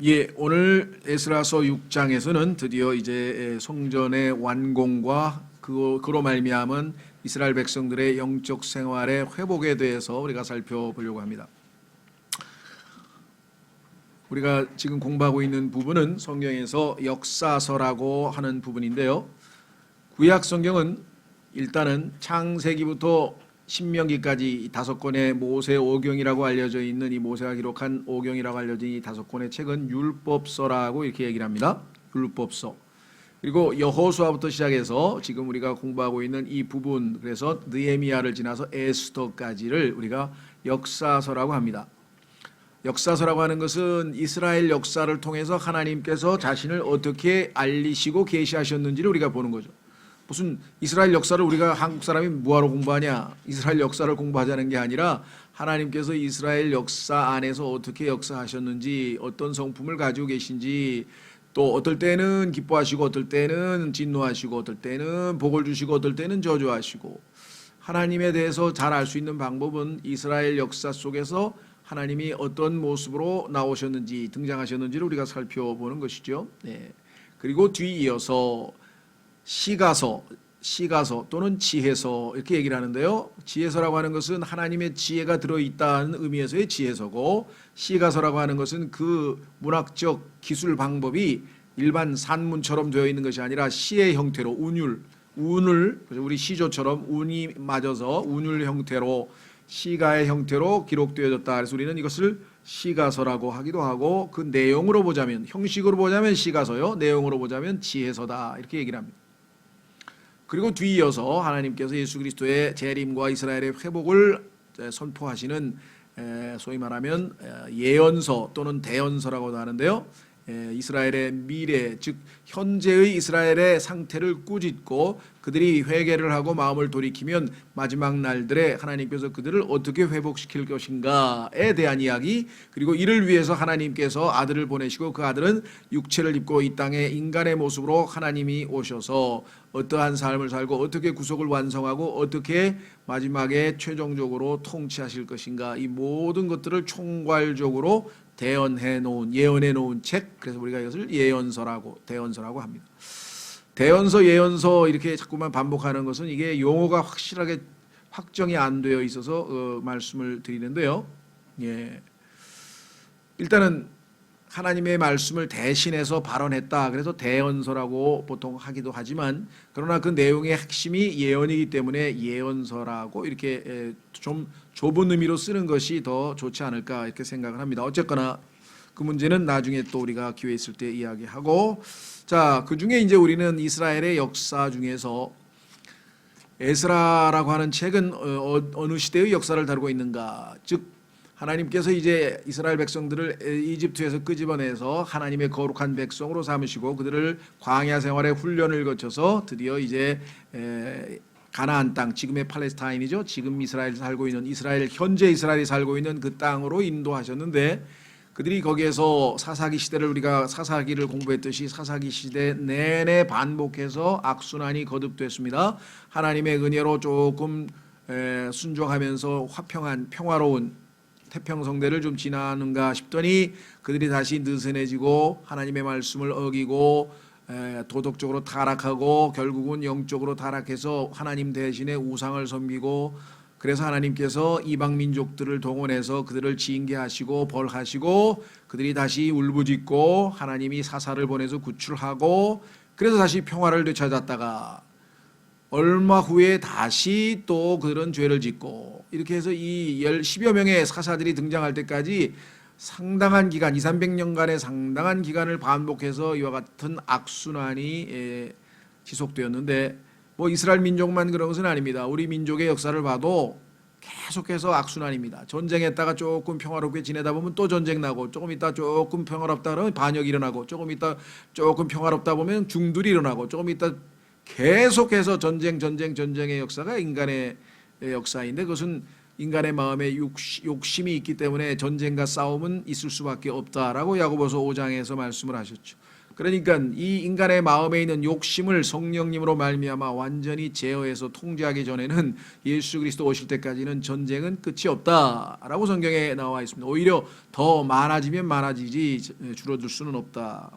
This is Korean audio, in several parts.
예, 오늘 에스라서 6장에서는 드디어 이제 성전의 완공과 그로 말미암은 이스라엘 백성들의 영적 생활의 회복에 대해서 우리가 살펴보려고 합니다. 우리가 지금 공부하고 있는 부분은 성경에서 역사서라고 하는 부분인데요. 구약 성경은 일단은 창세기부터 신명기까지 5권의 모세 오경이라고 알려져 있는 이 모세가 기록한 오경이라고 알려진 이 5권의 책은 율법서라고 이렇게 얘기를 합니다. 율법서. 그리고 여호수아부터 시작해서 지금 우리가 공부하고 있는 이 부분, 그래서 느헤미야를 지나서 에스더까지를 우리가 역사서라고 합니다. 역사서라고 하는 것은 이스라엘 역사를 통해서 하나님께서 자신을 어떻게 알리시고 계시하셨는지를 우리가 보는 거죠. 무슨 이스라엘 역사를 우리가 한국 사람이 뭐하러 공부하냐? 이스라엘 역사를 공부하자는 게 아니라 하나님께서 이스라엘 역사 안에서 어떻게 역사하셨는지, 어떤 성품을 가지고 계신지, 또 어떨 때는 기뻐하시고 어떨 때는 진노하시고 어떨 때는 복을 주시고 어떨 때는 저주하시고, 하나님에 대해서 잘 알 수 있는 방법은 이스라엘 역사 속에서 하나님이 어떤 모습으로 나오셨는지, 등장하셨는지를 우리가 살펴보는 것이죠. 네. 그리고 뒤이어서 시가서 또는 지혜서 이렇게 얘기를 하는데요. 지혜서라고 하는 것은 하나님의 지혜가 들어있다는 의미에서의 지혜서고, 시가서라고 하는 것은 그 문학적 기술 방법이 일반 산문처럼 되어 있는 것이 아니라 시의 형태로 운을 우리 시조처럼 운이 맞아서 운율 형태로, 시가의 형태로 기록되어졌다. 그래서 우리는 이것을 시가서라고 하기도 하고, 그 내용으로 보자면, 형식으로 보자면 시가서요, 내용으로 보자면 지혜서다 이렇게 얘기를 합니다. 그리고 뒤이어서 하나님께서 예수 그리스도의 재림과 이스라엘의 회복을 선포하시는 소위 말하면 예언서 또는 대언서라고도 하는데요. 이스라엘의 미래, 즉 현재의 이스라엘의 상태를 꾸짖고 그들이 회개를 하고 마음을 돌이키면 마지막 날들에 하나님께서 그들을 어떻게 회복시킬 것인가에 대한 이야기, 그리고 이를 위해서 하나님께서 아들을 보내시고 그 아들은 육체를 입고 이 땅에 인간의 모습으로 하나님이 오셔서 어떠한 삶을 살고 어떻게 구속을 완성하고 어떻게 마지막에 최종적으로 통치하실 것인가, 이 모든 것들을 총괄적으로 예언해 놓은 책, 그래서 우리가 이것을 대언서라고 합니다. 대언서, 예언서 이렇게 자꾸만 반복하는 것은 이게 용어가 확실하게 확정이 안 되어 있어서 말씀을 드리는데요. 예. 일단은 하나님의 말씀을 대신해서 발언했다. 그래서 대언서라고 보통 하기도 하지만, 그러나 그 내용의 핵심이 예언이기 때문에 예언서라고 이렇게 좀 좁은 의미로 쓰는 것이 더 좋지 않을까 이렇게 생각을 합니다. 어쨌거나 그 문제는 나중에 또 우리가 기회 있을 때 이야기하고, 자, 그 중에 이제 우리는 이스라엘의 역사 중에서 에스라라고 하는 책은 어느 시대의 역사를 다루고 있는가, 즉 하나님께서 이제 이스라엘 백성들을 이집트에서 끄집어내서 하나님의 거룩한 백성으로 삼으시고 그들을 광야 생활의 훈련을 거쳐서 드디어 이제 가나안 땅, 지금의 팔레스타인이죠. 지금 이스라엘 살고 있는 현재 이스라엘이 살고 있는 그 땅으로 인도하셨는데, 그들이 거기에서 사사기 시대를 우리가 사사기를 공부했듯이 사사기 시대 내내 반복해서 악순환이 거듭됐습니다. 하나님의 은혜로 조금 순종하면서 화평한 평화로운 태평성대를 좀 지나는가 싶더니 그들이 다시 느슨해지고 하나님의 말씀을 어기고 도덕적으로 타락하고 결국은 영적으로 타락해서 하나님 대신에 우상을 섬기고, 그래서 하나님께서 이방 민족들을 동원해서 그들을 징계하시고 벌하시고 그들이 다시 울부짖고 하나님이 사사를 보내서 구출하고, 그래서 다시 평화를 되찾았다가 얼마 후에 다시 또 그들은 죄를 짓고, 이렇게 해서 이 10여 명의 사사들이 등장할 때까지 상당한 기간, 200~300년간의 상당한 기간을 반복해서 이와 같은 악순환이 지속되었는데, 뭐 이스라엘 민족만 그런 것은 아닙니다. 우리 민족의 역사를 봐도 계속해서 악순환입니다. 전쟁했다가 조금 평화롭게 지내다 보면 또 전쟁 나고, 조금 있다 조금 평화롭다 그러면 반역이 일어나고, 조금 있다 조금 평화롭다 보면 중들이 일어나고, 조금 있다 계속해서 전쟁의 역사가 인간의 역사인데, 그것은 인간의 마음에 욕심이 있기 때문에 전쟁과 싸움은 있을 수밖에 없다라고 야고보서 5장에서 말씀을 하셨죠. 그러니까 이 인간의 마음에 있는 욕심을 성령님으로 말미암아 완전히 제어해서 통제하기 전에는 예수 그리스도 오실 때까지는 전쟁은 끝이 없다라고 성경에 나와 있습니다. 오히려 더 많아지면 많아지지 줄어들 수는 없다.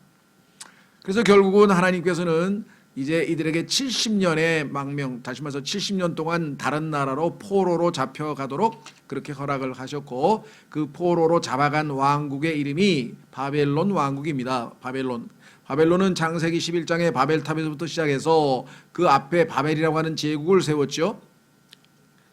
그래서 결국은 하나님께서는 이제 이들에게 70년의 망명, 다시 말해서 70년 동안 다른 나라로 포로로 잡혀가도록 그렇게 허락을 하셨고, 그 포로로 잡아간 왕국의 이름이 바벨론 왕국입니다. 바벨론은 창세기 11장의 바벨탑에서부터 시작해서 그 앞에 바벨이라고 하는 제국을 세웠죠.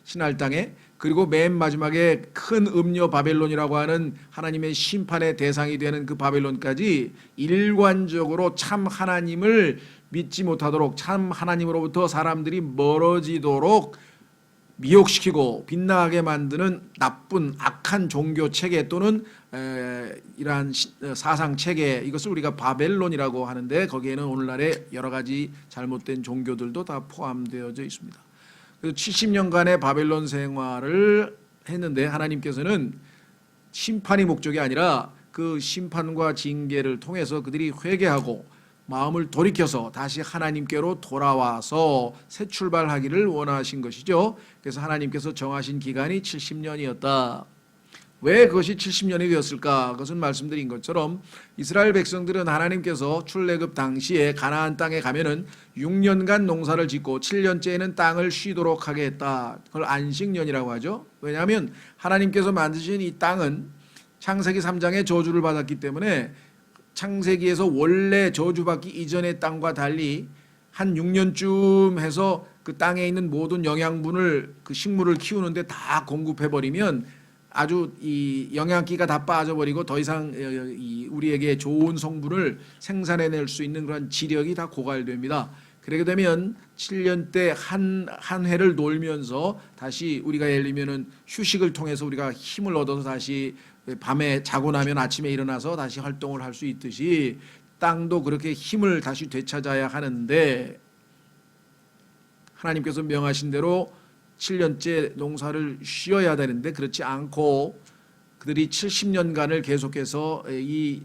신할 땅에. 그리고 맨 마지막에 큰 음녀 바벨론이라고 하는 하나님의 심판의 대상이 되는 그 바벨론까지 일관적으로 참 하나님을 믿지 못하도록, 참 하나님으로부터 사람들이 멀어지도록 미혹시키고 빗나가게 만드는 나쁜 악한 종교 체계 또는 이러한 사상 체계, 이것을 우리가 바벨론이라고 하는데, 거기에는 오늘날의 여러 가지 잘못된 종교들도 다 포함되어져 있습니다. 그래서 70년간의 바벨론 생활을 했는데 하나님께서는 심판이 목적이 아니라 그 심판과 징계를 통해서 그들이 회개하고 마음을 돌이켜서 다시 하나님께로 돌아와서 새 출발하기를 원하신 것이죠. 그래서 하나님께서 정하신 기간이 70년이었다. 왜 그것이 70년이 되었을까? 그것은 말씀드린 것처럼 이스라엘 백성들은 하나님께서 출애굽 당시에 가나안 땅에 가면은 6년간 농사를 짓고 7년째에는 땅을 쉬도록 하게 했다. 그걸 안식년이라고 하죠. 왜냐하면 하나님께서 만드신 이 땅은 창세기 3장에 저주를 받았기 때문에 창세기에서 원래 저주받기 이전의 땅과 달리 한 6년쯤 해서 그 땅에 있는 모든 영양분을 그 식물을 키우는데 다 공급해버리면 아주 이 영양기가 다 빠져버리고 더 이상 우리에게 좋은 성분을 생산해낼 수 있는 그런 지력이 다 고갈됩니다. 그렇게 되면 7년 때 한 해를 놀면서 다시 우리가 예를 들면은 휴식을 통해서 우리가 힘을 얻어서 다시 밤에 자고 나면 아침에 일어나서 다시 활동을 할 수 있듯이 땅도 그렇게 힘을 다시 되찾아야 하는데, 하나님께서 명하신 대로 7년째 농사를 쉬어야 되는데 그렇지 않고 그들이 70년간을 계속해서 이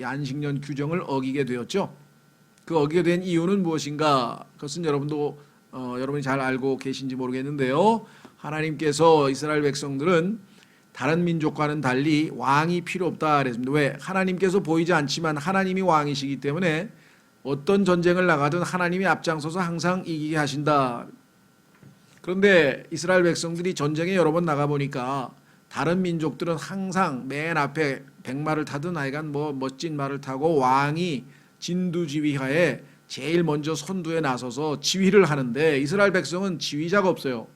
안식년 규정을 어기게 되었죠. 그 어기게 된 이유는 무엇인가? 그것은 여러분이 잘 알고 계신지 모르겠는데요. 하나님께서 이스라엘 백성들은 다른 민족과는 달리 왕이 필요 없다 그랬습니다. 왜? 하나님께서 보이지 않지만 하나님이 왕이시기 때문에 어떤 전쟁을 나가든 하나님이 앞장서서 항상 이기게 하신다. 그런데 이스라엘 백성들이 전쟁에 여러 번 나가보니까 다른 민족들은 항상 맨 앞에 백마를 타든 하여간 뭐 멋진 말을 타고 왕이 진두지휘하에 제일 먼저 선두에 나서서 지휘를 하는데, 이스라엘 백성은 지휘자가 없어요.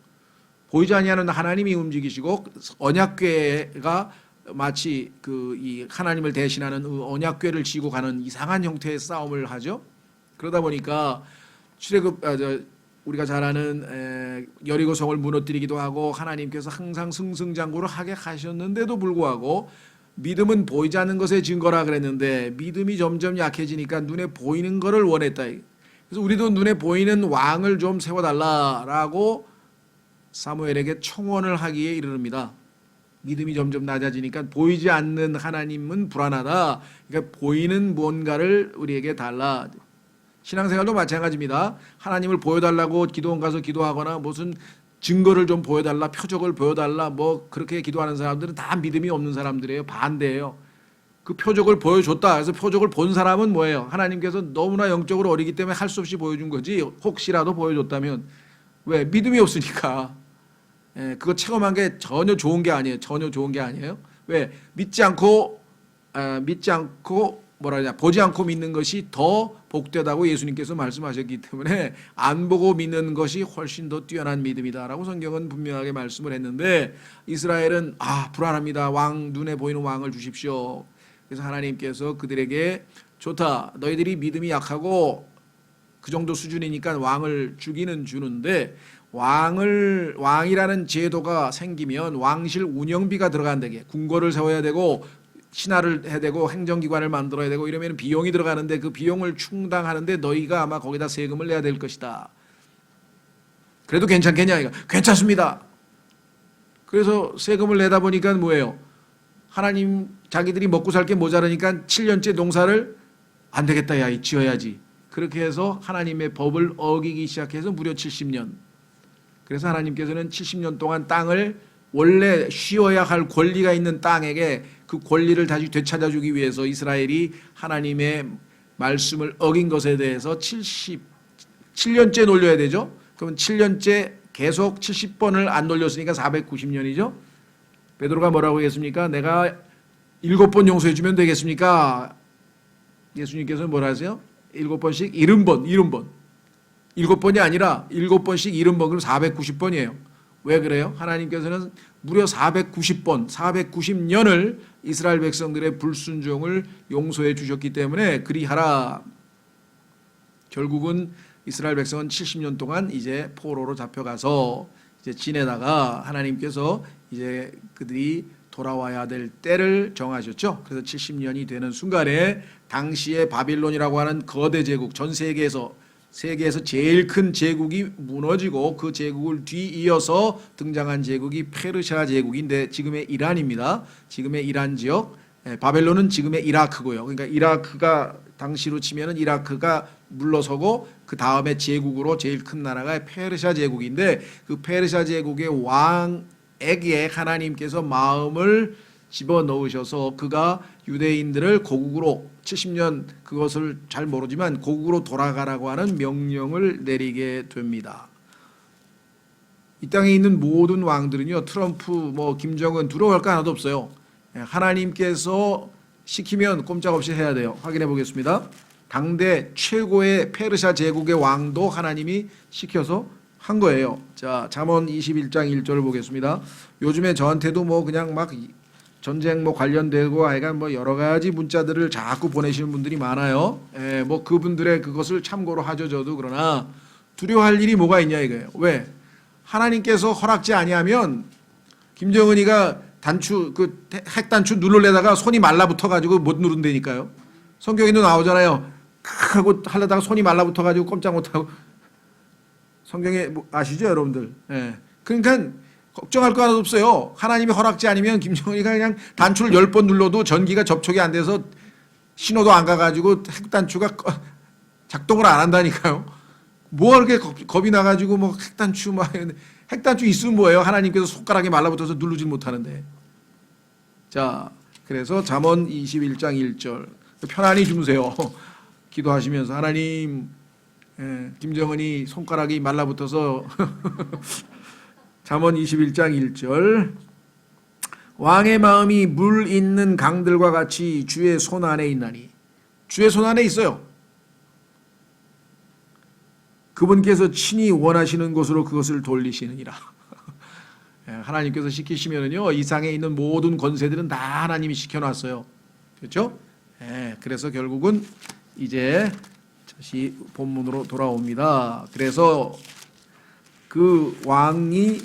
보이지 아니하는 하나님이 움직이시고 언약궤가 마치 이 하나님을 대신하는 언약궤를 지고 가는 이상한 형태의 싸움을 하죠. 그러다 보니까 우리가 잘 아는 여리고성을 무너뜨리기도 하고 하나님께서 항상 승승장구를 하게 하셨는데도 불구하고 믿음은 보이지 않는 것의 증거라 그랬는데, 믿음이 점점 약해지니까 눈에 보이는 것을 원했다. 그래서 우리도 눈에 보이는 왕을 좀 세워달라라고 사무엘에게 청원을 하기에 이르릅니다. 믿음이 점점 낮아지니까 보이지 않는 하나님은 불안하다. 그러니까 보이는 뭔가를 우리에게 달라. 신앙생활도 마찬가지입니다. 하나님을 보여달라고 기도원 가서 기도하거나 무슨 증거를 좀 보여달라, 표적을 보여달라, 뭐 그렇게 기도하는 사람들은 다 믿음이 없는 사람들이에요. 반대예요. 그 표적을 보여줬다. 그래서 표적을 본 사람은 뭐예요? 하나님께서 너무나 영적으로 어리기 때문에 할 수 없이 보여준 거지, 혹시라도 보여줬다면. 왜? 믿음이 없으니까. 그거 체험한 게 전혀 좋은 게 아니에요. 전혀 좋은 게 아니에요. 왜? 믿지 않고 보지 않고 믿는 것이 더 복되다고 예수님께서 말씀하셨기 때문에 안 보고 믿는 것이 훨씬 더 뛰어난 믿음이다라고 성경은 분명하게 말씀을 했는데, 이스라엘은 불안합니다. 눈에 보이는 왕을 주십시오. 그래서 하나님께서 그들에게 좋다. 너희들이 믿음이 약하고 그 정도 수준이니까 왕을 주는데, 왕이라는 제도가 생기면 왕실 운영비가 들어간다게, 궁궐을 세워야 되고 신하를 해야 되고 행정기관을 만들어야 되고 이러면 비용이 들어가는데, 그 비용을 충당하는데 너희가 아마 거기다 세금을 내야 될 것이다. 그래도 괜찮겠냐? 이거 괜찮습니다. 그래서 세금을 내다 보니까 뭐예요? 하나님 자기들이 먹고 살 게 모자라니까 7년째 농사를 안 되겠다, 야, 지어야지. 그렇게 해서 하나님의 법을 어기기 시작해서 무려 70년. 그래서 하나님께서는 70년 동안 땅을 원래 쉬어야 할 권리가 있는 땅에게 그 권리를 다시 되찾아주기 위해서 이스라엘이 하나님의 말씀을 어긴 것에 대해서 77년째 놀려야 되죠. 그러면 7년째 계속 70번을 안 놀렸으니까 490년이죠. 베드로가 뭐라고 했습니까? 내가 7번 용서해 주면 되겠습니까? 예수님께서는 뭐라 하세요? 7번씩 70번. 7번이 아니라 7번씩 70번, 그럼 490번이에요. 왜 그래요? 하나님께서는 무려 490번, 490년을 이스라엘 백성들의 불순종을 용서해 주셨기 때문에 그리하라. 결국은 이스라엘 백성은 70년 동안 이제 포로로 잡혀가서 이제 지내다가 하나님께서 이제 그들이 돌아와야 될 때를 정하셨죠. 그래서 70년이 되는 순간에 당시에 바빌론이라고 하는 거대 제국, 전 세계에서 제일 큰 제국이 무너지고 그 제국을 뒤이어서 등장한 제국이 페르시아 제국인데 지금의 이란입니다. 지금의 이란 지역, 바벨론은 지금의 이라크고요. 그러니까 이라크가 당시로 치면은 이라크가 물러서고 그 다음에 제국으로 제일 큰 나라가 페르시아 제국인데 그 페르시아 제국의 왕에게 하나님께서 마음을 집어넣으셔서 그가 유대인들을 고국으로 70년 그것을 잘 모르지만 고국으로 돌아가라고 하는 명령을 내리게 됩니다. 이 땅에 있는 모든 왕들은요, 트럼프, 김정은 두려워할 거 하나도 없어요. 하나님께서 시키면 꼼짝없이 해야 돼요. 확인해 보겠습니다. 당대 최고의 페르시아 제국의 왕도 하나님이 시켜서 한 거예요. 자, 잠언 21장 1절을 보겠습니다. 요즘에 저한테도 그냥 막 전쟁 관련되고 하여간 여러 가지 문자들을 자꾸 보내시는 분들이 많아요. 그분들의 그것을 참고로 하죠, 저도. 그러나 두려워할 일이 뭐가 있냐 이거예요. 왜? 하나님께서 허락지 아니하면 김정은이가 핵단추 누르려다가 손이 말라붙어 가지고 못 누른다니까요. 성경에도 나오잖아요. 하고 하려다가 손이 말라붙어 가지고 꼼짝 못하고. 성경에 아시죠, 여러분들? 그러니까 걱정할 거 하나도 없어요. 하나님이 허락지 아니면 김정은이가 그냥 단추를 10번 눌러도 전기가 접촉이 안 돼서 신호도 안 가가지고 핵단추가 작동을 안 한다니까요. 뭐가 그렇게 겁이 나가지고 핵단추 있으면 뭐예요? 하나님께서 손가락에 말라붙어서 누르질 못하는데. 자, 그래서 잠언 21장 1절 편안히 주무세요. 기도하시면서 하나님, 김정은이 손가락이 말라붙어서 잠언 21장 1절 왕의 마음이 물 있는 강들과 같이 주의 손 안에 있나니. 주의 손 안에 있어요. 그분께서 친히 원하시는 곳으로 그것을 돌리시느니라. 하나님께서 시키시면은요, 이 상에 있는 모든 권세들은 다 하나님이 시켜놨어요. 그렇죠? 그래서 결국은 이제 다시 본문으로 돌아옵니다. 그래서 그 왕이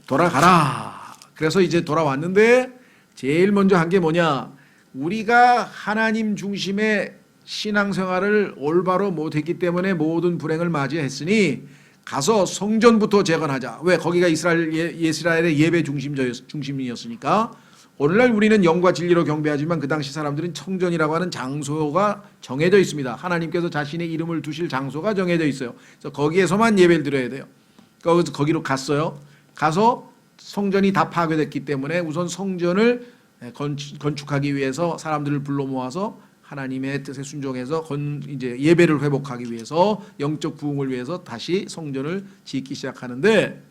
돌아가라. 그래서 이제 돌아왔는데 제일 먼저 한 게 뭐냐? 우리가 하나님 중심의 신앙생활을 올바로 못했기 때문에 모든 불행을 맞이했으니 가서 성전부터 재건하자. 왜? 거기가 이스라엘의 예배 중심이었으니까. 오늘날 우리는 영과 진리로 경배하지만 그 당시 사람들은 성전이라고 하는 장소가 정해져 있습니다. 하나님께서 자신의 이름을 두실 장소가 정해져 있어요. 그래서 거기에서만 예배를 드려야 돼요. 그래서 거기로 갔어요. 가서 성전이 다 파괴됐기 때문에 우선 성전을 건축하기 위해서 사람들을 불러 모아서 하나님의 뜻에 순종해서 이제 예배를 회복하기 위해서 영적 부흥을 위해서 다시 성전을 짓기 시작하는데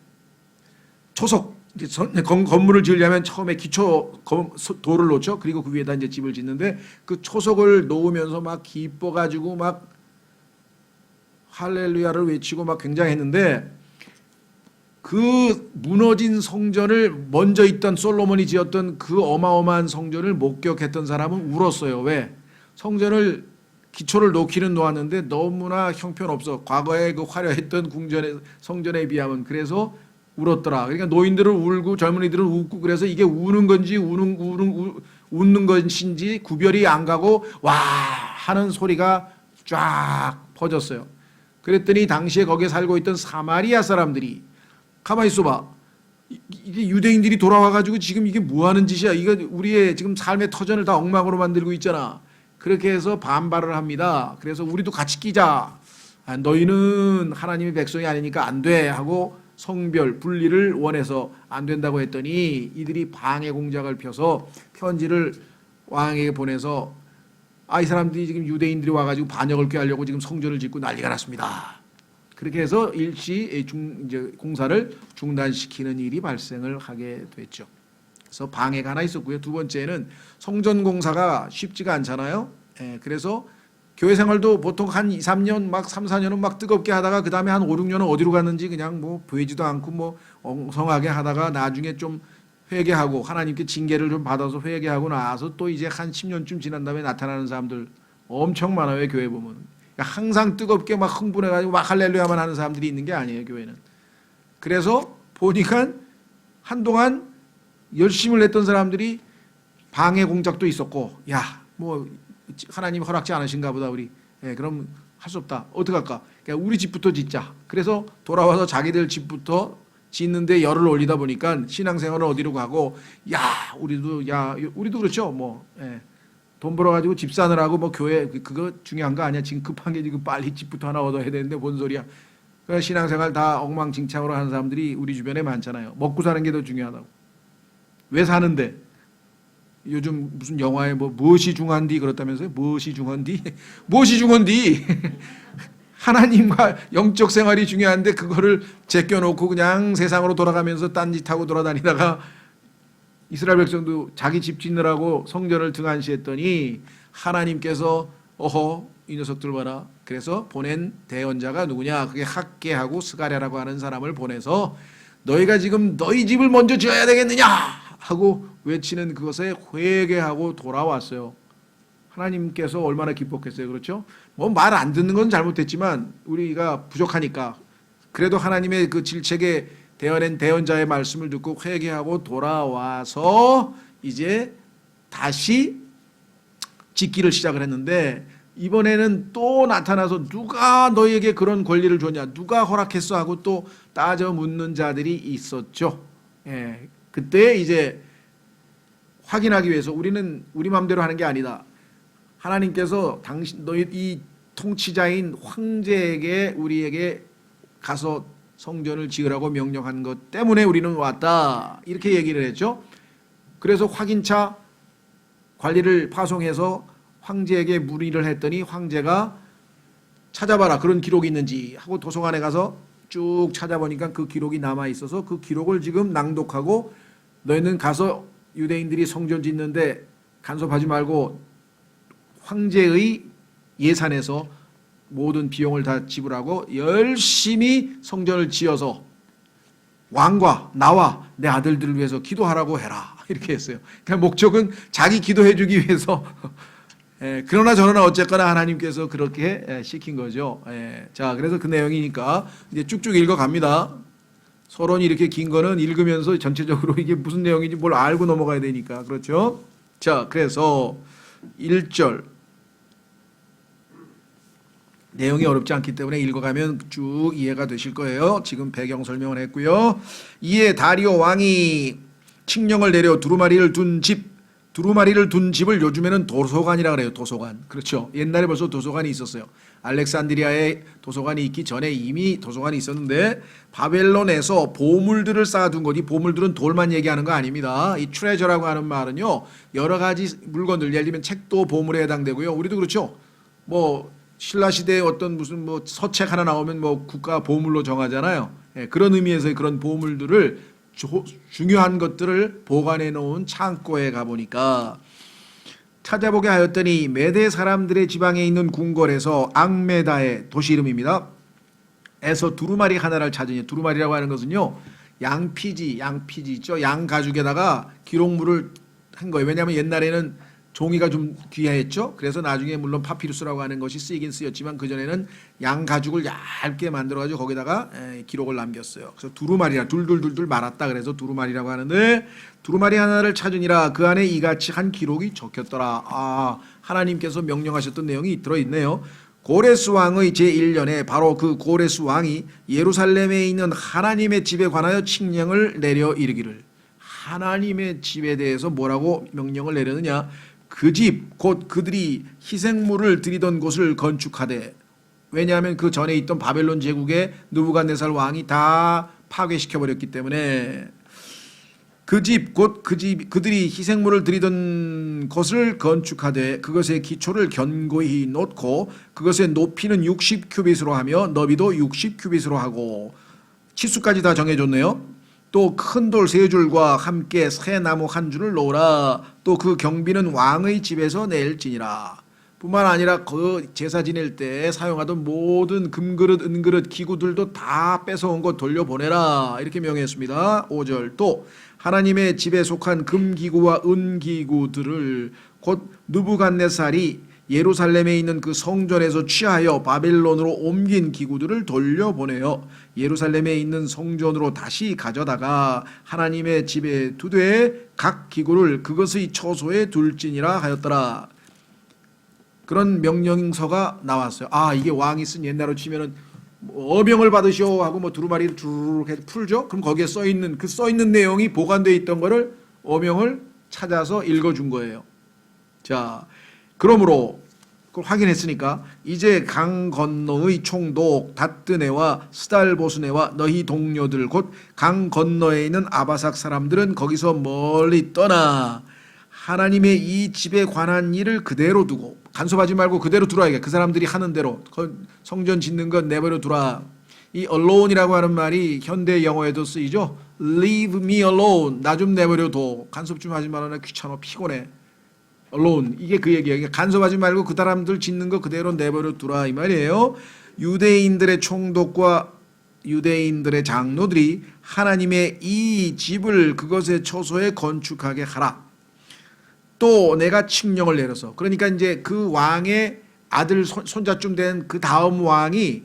초석 건물을 지으려면 처음에 기초 돌을 놓죠. 그리고 그 위에다 이제 집을 짓는데 그 초석을 놓으면서 막 기뻐가지고 막 할렐루야를 외치고 막 굉장했는데 그 무너진 성전을 먼저 있던 솔로몬이 지었던 그 어마어마한 성전을 목격했던 사람은 울었어요. 왜? 성전을 기초를 놓기는 놓았는데 너무나 형편없어. 과거에 그 화려했던 성전에 비하면. 그래서 울었더라. 그러니까 노인들은 울고 젊은이들은 웃고 그래서 이게 우는 건지 웃는 것인지 구별이 안 가고 와 하는 소리가 쫙 퍼졌어요. 그랬더니 당시에 거기에 살고 있던 사마리아 사람들이 가만히 있어봐. 이게 유대인들이 돌아와가지고 지금 이게 뭐 하는 짓이야. 이거 우리의 지금 삶의 터전을 다 엉망으로 만들고 있잖아. 그렇게 해서 반발을 합니다. 그래서 우리도 같이 끼자. 너희는 하나님의 백성이 아니니까 안 돼 하고 성별 분리를 원해서 안 된다고 했더니 이들이 방해 공작을 펴서 편지를 왕에게 보내서 이 사람들이 지금 유대인들이 와가지고 반역을 꾀하려고 지금 성전을 짓고 난리가 났습니다. 그렇게 해서 일시 이제 공사를 중단시키는 일이 발생을 하게 됐죠. 그래서 방해가 하나 있었고요. 두 번째는 성전 공사가 쉽지가 않잖아요. 그래서 교회 생활도 보통 한 2, 3년 막 3, 4년은 막 뜨겁게 하다가 그 다음에 한 5, 6년은 어디로 갔는지 그냥 뭐 보이지도 않고 뭐 엉성하게 하다가 나중에 좀 회개하고 하나님께 징계를 좀 받아서 회개하고 나서 또 이제 한 10년쯤 지난 다음에 나타나는 사람들 엄청 많아요. 교회 보면. 그러니까 항상 뜨겁게 막 흥분해가지고 막 할렐루야만 하는 사람들이 있는 게 아니에요. 교회는. 그래서 보니까 한동안 열심을 냈던 사람들이 방해 공작도 있었고 뭐 하나님 허락지 않으신가 보다 우리. 그럼 할 수 없다. 어떻게 할까? 그러니까 우리 집부터 짓자. 그래서 돌아와서 자기들 집부터 짓는데 열을 올리다 보니까 신앙생활은 어디로 가고 우리도 그렇죠. 뭐 돈 벌어가지고 집 사느라고 뭐 교회 그거 중요한 거 아니야. 지금 급한 게 지금 빨리 집부터 하나 얻어야 되는데 뭔 소리야. 그러니까 신앙생활 다 엉망진창으로 하는 사람들이 우리 주변에 많잖아요. 먹고 사는 게 더 중요하다고. 왜 사는데? 요즘 무슨 영화에 뭐 무엇이 중한디 그렇다면서요? 무엇이 중한디? 무엇이 중한디? 하나님과 영적 생활이 중요한데 그거를 제껴놓고 그냥 세상으로 돌아가면서 딴짓하고 돌아다니다가 이스라엘 백성도 자기 집 짓느라고 성전을 등한시했더니 하나님께서 이 녀석들 봐라. 그래서 보낸 대언자가 누구냐? 그게 학개하고 스가랴라고 하는 사람을 보내서 너희가 지금 너희 집을 먼저 지어야 되겠느냐? 하고 외치는 그것에 회개하고 돌아왔어요. 하나님께서 얼마나 기뻤겠어요. 그렇죠? 뭐 말 안 듣는 건 잘못했지만 우리가 부족하니까 그래도 하나님의 그 질책에 대언한 대언자의 말씀을 듣고 회개하고 돌아와서 이제 다시 짓기를 시작을 했는데 이번에는 또 나타나서 누가 너희에게 그런 권리를 줬냐? 누가 허락했어? 하고 또 따져 묻는 자들이 있었죠. 그때 이제 확인하기 위해서 우리는 우리 마음대로 하는 게 아니다. 하나님께서 너희 이 통치자인 황제에게 우리에게 가서 성전을 지으라고 명령한 것 때문에 우리는 왔다. 이렇게 얘기를 했죠. 그래서 확인차 관리를 파송해서 황제에게 문의를 했더니 황제가 찾아봐라. 그런 기록이 있는지 하고 도서관에 가서 쭉 찾아보니까 그 기록이 남아 있어서 그 기록을 지금 낭독하고 너희는 가서 유대인들이 성전 짓는데 간섭하지 말고 황제의 예산에서 모든 비용을 다 지불하고 열심히 성전을 지어서 왕과 나와 내 아들들을 위해서 기도하라고 해라. 이렇게 했어요. 그러니까 목적은 자기 기도해 주기 위해서 그러나 저러나 어쨌거나 하나님께서 그렇게 시킨 거죠. 자, 그래서 그 내용이니까 이제 쭉쭉 읽어갑니다. 서론이 이렇게 긴 거는 읽으면서 전체적으로 이게 무슨 내용인지 뭘 알고 넘어가야 되니까. 그렇죠? 자, 그래서 1절 내용이 어렵지 않기 때문에 읽어가면 쭉 이해가 되실 거예요. 지금 배경 설명을 했고요. 이에 다리오 왕이 칙령을 내려 두루마리를 둔 집을 요즘에는 도서관이라 그래요. 도서관. 그렇죠. 옛날에 벌써 도서관이 있었어요. 알렉산드리아에 도서관이 있기 전에 이미 도서관이 있었는데 바벨론에서 보물들을 쌓아둔 거지. 보물들은 돌만 얘기하는 거 아닙니다. 이 트레저라고 하는 말은요. 여러 가지 물건들, 예를 들면 책도 보물에 해당되고요. 우리도 그렇죠. 뭐 신라 시대에 어떤 무슨 뭐 서책 하나 나오면 뭐 국가 보물로 정하잖아요. 그런 의미에서 그런 보물들을 중요한 것들을 보관해 놓은 창고에 가보니까 찾아보게 하였더니 메대 사람들의 지방에 있는 궁궐에서 앙메다의 도시 이름입니다. 에서 두루마리 하나를 찾으니 두루마리라고 하는 것은요. 양피지 있죠. 양 가죽에다가 기록물을 한 거예요. 왜냐하면 옛날에는 종이가 좀 귀했죠. 그래서 나중에 물론 파피루스라고 하는 것이 쓰이긴 쓰였지만 그전에는 양 가죽을 얇게 만들어가지고 거기다가 기록을 남겼어요. 그래서 두루마리라 둘둘둘둘 말았다. 그래서 두루마리라고 하는데 두루마리 하나를 찾으니라 그 안에 이같이 한 기록이 적혔더라. 하나님께서 명령하셨던 내용이 들어있네요. 고레스 왕의 제1년에 바로 그 고레스 왕이 예루살렘에 있는 하나님의 집에 관하여 칙령을 내려 이르기를 하나님의 집에 대해서 뭐라고 명령을 내렸느냐. 그 집 곧 그들이 희생물을 드리던 곳을 건축하되. 왜냐하면 그 전에 있던 바벨론 제국의 느부갓네살 왕이 다 파괴시켜 버렸기 때문에 그 집 곧 그들이 희생물을 드리던 것을 건축하되 그것의 기초를 견고히 놓고 그것의 높이는 60규빗으로 하며 너비도 60규빗으로 하고. 치수까지 다 정해줬네요. 또 큰 돌 세 줄과 함께 새 나무 한 줄을 놓으라. 또 그 경비는 왕의 집에서 낼지니라. 뿐만 아니라 그 제사 지낼 때 사용하던 모든 금그릇 은그릇 기구들도 다 뺏어온 것 돌려보내라. 이렇게 명했습니다. 5절 또 하나님의 집에 속한 금기구와 은기구들을 곧 느부갓네살이 예루살렘에 있는 그 성전에서 취하여 바벨론으로 옮긴 기구들을 돌려보내어 예루살렘에 있는 성전으로 다시 가져다가 하나님의 집에 두되 각 기구를 그것의 처소에 둘지니라 하였더라. 그런 명령서가 나왔어요. 아, 이게 왕이 쓴, 옛날로 치면은 어명을 받으시오 하고 뭐 두루마리를 두루룩 해서 풀죠. 그럼 거기에 써 있는 그 써 있는 내용이 보관되어 있던 거를 어명을 찾아서 읽어준 거예요. 자, 그러므로 그걸 확인했으니까 이제 강 건너의 총독 다뜨네와 스달보스네와 너희 동료들 곧 강 건너에 있는 아바삭 사람들은 거기서 멀리 떠나 하나님의 이 집에 관한 일을 그대로 두고, 간섭하지 말고 그대로 두라이게. 그 사람들이 하는 대로 성전 짓는 것 내버려 두라. 이 alone이라고 하는 말이 현대 영어에도 쓰이죠. Leave me alone. 나 좀 내버려 둬. 간섭 좀 하지 말아라. 귀찮아. 피곤해. alone. 이게 그 얘기예요. 간섭하지 말고 그 사람들 짓는 거 그대로 내버려 두라 이 말이에요. 유대인들의 총독과 유대인들의 장로들이 하나님의 이 집을 그것의 처소에 건축하게 하라. 또 내가 칙령을 내려서, 그러니까 이제 그 왕의 아들 손자쯤 된 그 다음 왕이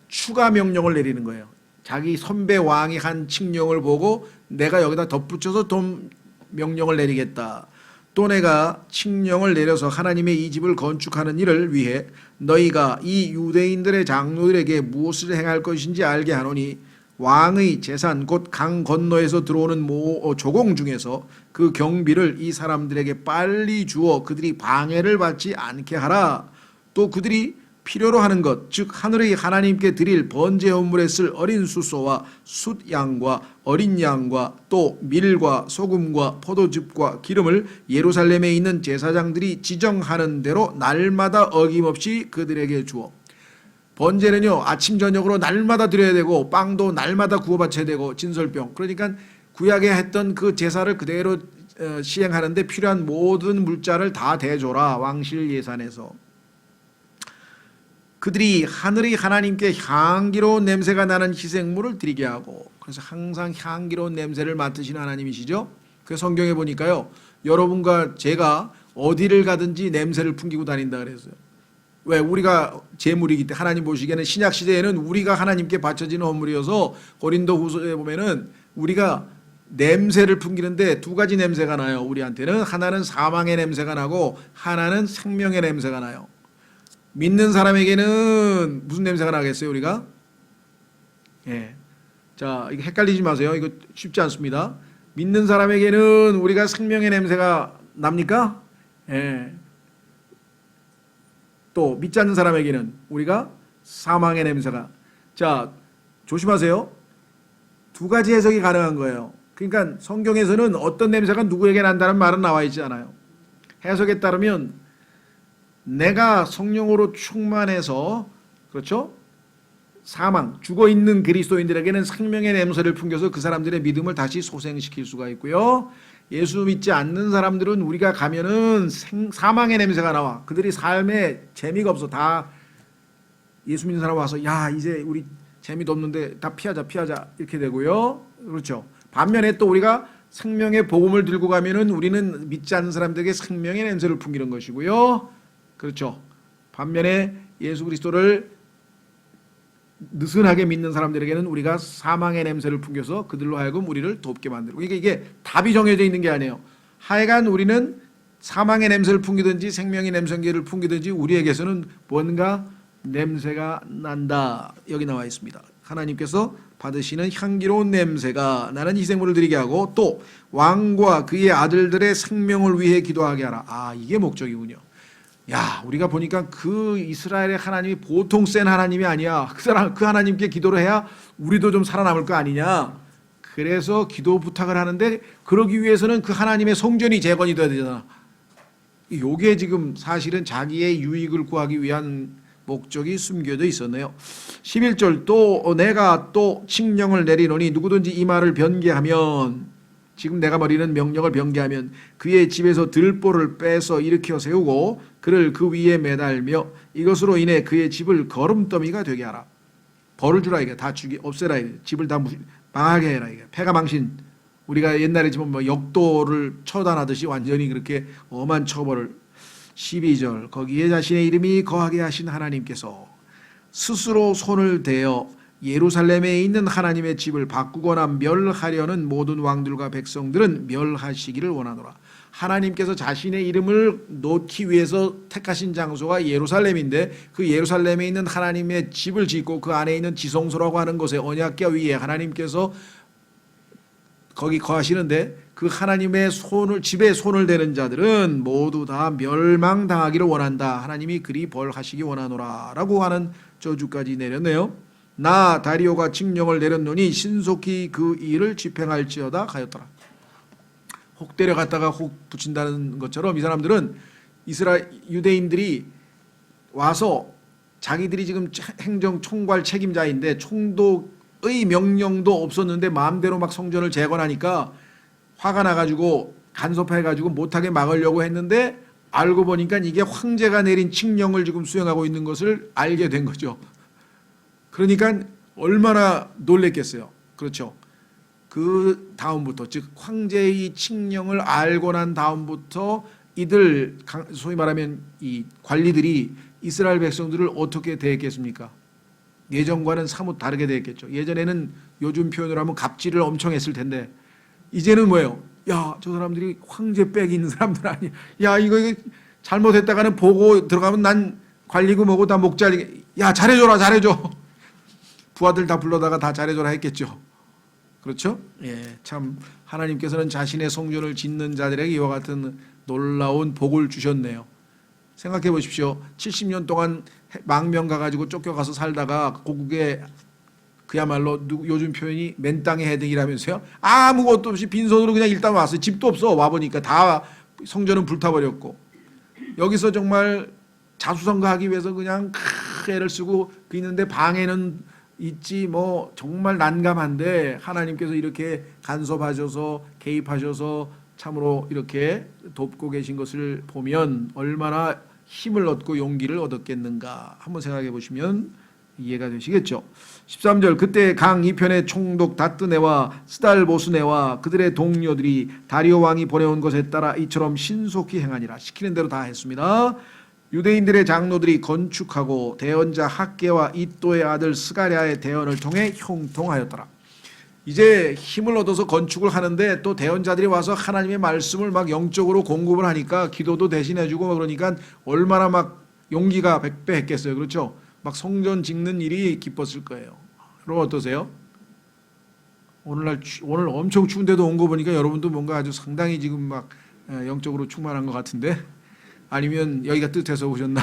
추가 명령을 내리는 거예요. 자기 선배 왕이 한 칙령을 보고 내가 여기다 덧붙여서 좀 명령을 내리겠다. 또 내가 칙령을 내려서 하나님의 이 집을 건축하는 일을 위해 너희가 이 유대인들의 장로들에게 무엇을 행할 것인지 알게 하노니 왕의 재산 곧 강 건너에서 들어오는 조공 중에서 그 경비를 이 사람들에게 빨리 주어 그들이 방해를 받지 않게 하라. 또 그들이 필요로 하는 것, 즉 하늘의 하나님께 드릴 번제 헌물에 쓸 어린 숫소와 숫양과 어린 양과 또 밀과 소금과 포도즙과 기름을 예루살렘에 있는 제사장들이 지정하는 대로 날마다 어김없이 그들에게 주어. 번제는요, 아침 저녁으로 날마다 드려야 되고 빵도 날마다 구워 바쳐야 되고 진설병. 그러니까 구약에 했던 그 제사를 그대로 시행하는데 필요한 모든 물자를 다 대줘라. 왕실 예산에서. 그들이 하늘의 하나님께 향기로운 냄새가 나는 희생물을 드리게 하고, 그래서 항상 향기로운 냄새를 맡으시는 하나님이시죠. 그 성경에 보니까요, 여러분과 제가 어디를 가든지 냄새를 풍기고 다닌다 그랬어요. 왜? 우리가 제물이기 때문에. 하나님 보시기에는 신약 시대에는 우리가 하나님께 바쳐지는 헌물이어서 고린도후서에 보면은 우리가 냄새를 풍기는데 두 가지 냄새가 나요. 우리한테는 하나는 사망의 냄새가 나고 하나는 생명의 냄새가 나요. 믿는 사람에게는 무슨 냄새가 나겠어요, 우리가? 예. 자, 이거 헷갈리지 마세요. 이거 쉽지 않습니다. 믿는 사람에게는 우리가 생명의 냄새가 납니까? 예. 또 믿지 않는 사람에게는 우리가 사망의 냄새가. 자, 조심하세요. 두 가지 해석이 가능한 거예요. 그러니까 성경에서는 어떤 냄새가 누구에게 난다는 말은 나와 있지 않아요. 해석에 따르면 내가 성령으로 충만해서, 그렇죠? 사망, 죽어있는 그리스도인들에게는 생명의 냄새를 풍겨서 그 사람들의 믿음을 다시 소생시킬 수가 있고요. 예수 믿지 않는 사람들은 우리가 가면은 사망의 냄새가 나와. 그들이 삶에 재미가 없어. 다 예수 믿는 사람 와서 야, 이제 우리 재미도 없는데 다 피하자 이렇게 되고요. 그렇죠. 반면에 또 우리가 생명의 복음을 들고 가면은 우리는 믿지 않는 사람들에게 생명의 냄새를 풍기는 것이고요. 그렇죠. 반면에 예수 그리스도를 느슨하게 믿는 사람들에게는 우리가 사망의 냄새를 풍겨서 그들로 하여금 우리를 돕게 만들고. 이게 답이 정해져 있는 게 아니에요. 하여간 우리는 사망의 냄새를 풍기든지 생명의 냄새를 풍기든지 우리에게서는 뭔가 냄새가 난다. 여기 나와 있습니다. 하나님께서 받으시는 향기로운 냄새가 나는 희생물을 드리게 하고 또 왕과 그의 아들들의 생명을 위해 기도하게 하라. 아, 이게 목적이군요. 야, 우리가 보니까 그 이스라엘의 하나님이 보통 센 하나님이 아니야. 그 하나님께 기도를 해야 우리도 좀 살아남을 거 아니냐. 그래서 기도 부탁을 하는데 그러기 위해서는 그 하나님의 성전이 재건이 돼야 되잖아. 요게 지금 사실은 자기의 유익을 구하기 위한 목적이 숨겨져 있었네요. 11절 또 내가 또 칙령을 내리노니 누구든지 이 말을 변개하면, 지금 내가 머리는 명령을 변개하면 그의 집에서 들보를 빼서 일으켜 세우고 그를 그 위에 매달며 이것으로 인해 그의 집을 거름더미가 되게 하라. 벌을 주라 이게 다 없애라 이게 집을 다 망하게 해라 이게 패가 망신. 우리가 옛날에 지금 뭐 역도를 처단하듯이 완전히 그렇게 엄한 처벌을. 12절 거기에 자신의 이름이 거하게 하신 하나님께서 스스로 손을 대어 예루살렘에 있는 하나님의 집을 바꾸거나 멸하려는 모든 왕들과 백성들은 멸하시기를 원하노라. 하나님께서 자신의 이름을 놓기 위해서 택하신 장소가 예루살렘인데 그 예루살렘에 있는 하나님의 집을 짓고 그 안에 있는 지성소라고 하는 곳에 언약궤 위에 하나님께서 거기 거하시는데 그 하나님의 집에 손을 대는 자들은 모두 다 멸망당하기를 원한다. 하나님이 그리 벌하시기 원하노라 라고 하는 저주까지 내렸네요. 나 다리오가 칙령을 내렸노니 신속히 그 일을 집행할지어다 하였더라. 혹 데려갔다가 혹 붙인다는 것처럼 이 사람들은 유대인들이 와서 자기들이 지금 행정 총괄 책임자인데 총독의 명령도 없었는데 마음대로 막 성전을 재건하니까 화가 나가지고 간섭해가지고 못하게 막으려고 했는데 알고 보니까 이게 황제가 내린 칙령을 지금 수행하고 있는 것을 알게 된 거죠. 그러니까 얼마나 놀랬겠어요. 그렇죠. 그 다음부터 즉 황제의 칙령을 알고 난 다음부터 이들 소위 말하면 이 관리들이 이스라엘 백성들을 어떻게 대했겠습니까? 예전과는 사뭇 다르게 대했겠죠. 예전에는 요즘 표현으로 하면 갑질을 엄청 했을 텐데 이제는 뭐예요? 야, 저 사람들이 황제 백이 있는 사람들 아니야. 야, 이거 잘못했다가는 보고 들어가면 난 관리고 뭐고 다 목 잘리게. 야, 잘해줘라, 잘해줘. 부하들 다 불러다가 다 잘해줘라 했겠죠. 그렇죠? 예, 참 하나님께서는 자신의 성전을 짓는 자들에게 이와 같은 놀라운 복을 주셨네요. 생각해 보십시오. 70년 동안 망명 가가지고 쫓겨가서 살다가 고국에 그야말로 요즘 표현이 맨 땅에 헤딩이라면서요. 아무것도 없이 빈손으로 그냥 일단 왔어요. 집도 없어. 와보니까 다 성전은 불타버렸고 여기서 정말 자수성가하기 위해서 그냥 애를 쓰고 있는데 방에는 있지 뭐 정말 난감한데 하나님께서 이렇게 간섭하셔서 개입하셔서 참으로 이렇게 돕고 계신 것을 보면 얼마나 힘을 얻고 용기를 얻었겠는가 한번 생각해 보시면 이해가 되시겠죠. 13절 그때 강 이편의 총독 다뜨네와 스달보스네와 그들의 동료들이 다리오 왕이 보내온 것에 따라 이처럼 신속히 행하니라. 시키는 대로 다 했습니다. 유대인들의 장로들이 건축하고 대언자 학계와 이또의 아들 스가랴의 대언을 통해 형통하였더라. 이제 힘을 얻어서 건축을 하는데 또 대언자들이 와서 하나님의 말씀을 막 영적으로 공급을 하니까 기도도 대신해주고 그러니까 얼마나 막 용기가 백배했겠어요. 그렇죠? 막 성전 짓는 일이 기뻤을 거예요. 여러분 어떠세요? 오늘 엄청 추운데도 온 거 보니까 여러분도 뭔가 아주 상당히 지금 막 영적으로 충만한 것 같은데 아니면 여기가 뜻해서 오셨나?